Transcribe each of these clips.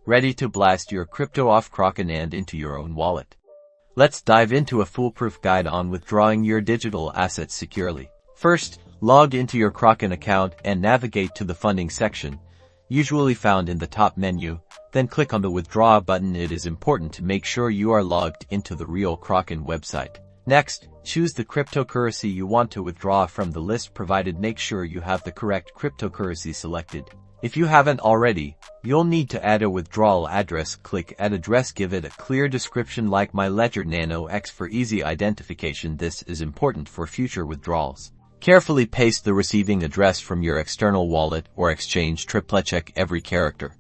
ready to blast your crypto off Kraken and into your own wallet. Let's dive into a foolproof guide on withdrawing your digital assets securely. First, log into your Kraken account and navigate to the funding section, usually found in the top menu. Then click on the withdraw button. It is important to make sure you are logged into the real Kraken website. Next, choose the cryptocurrency you want to withdraw from the list provided. Make sure you have the correct cryptocurrency selected. If you haven't already, you'll need to add a withdrawal address. Click Add Address. Give it a clear description like My Ledger Nano X for easy identification. This is important for future withdrawals. Carefully paste the receiving address from your external wallet or exchange. Triple check every character.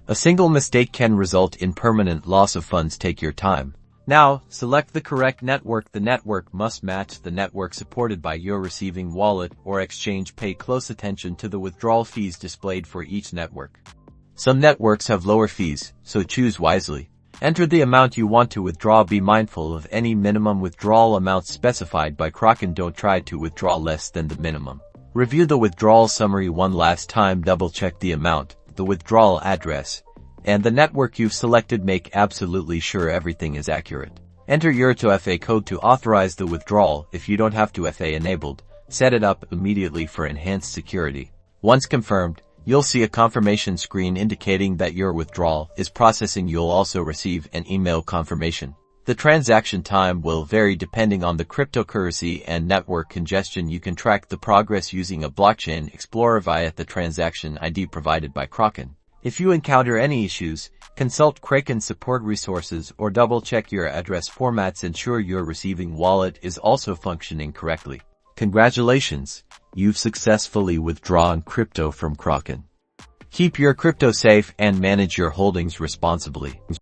A single mistake can result in permanent loss of funds. Take your time. Now, select the correct network. The network must match the network supported by your receiving wallet or exchange. Pay close attention to the withdrawal fees displayed for each network. Some networks have lower fees, so choose wisely. Enter the amount you want to withdraw. Be mindful of any minimum withdrawal amounts specified by Kraken. Don't try to withdraw less than the minimum. Review the withdrawal summary one last time. Double-check the amount, the withdrawal address, and the network you've selected. Make absolutely sure everything is accurate. Enter your TOFA code to authorize the withdrawal. If you don't have TOFA enabled, set it up immediately for enhanced security. Once confirmed, you'll see a confirmation screen indicating that your withdrawal is processing. You'll also receive an email confirmation. The transaction time will vary depending on the cryptocurrency and network congestion. You can track the progress using a blockchain explorer via the transaction ID provided by Kraken. If you encounter any issues, consult Kraken support resources or double-check your address formats. Ensure your receiving wallet is also functioning correctly. Congratulations! You've successfully withdrawn crypto from Kraken. Keep your crypto safe and manage your holdings responsibly.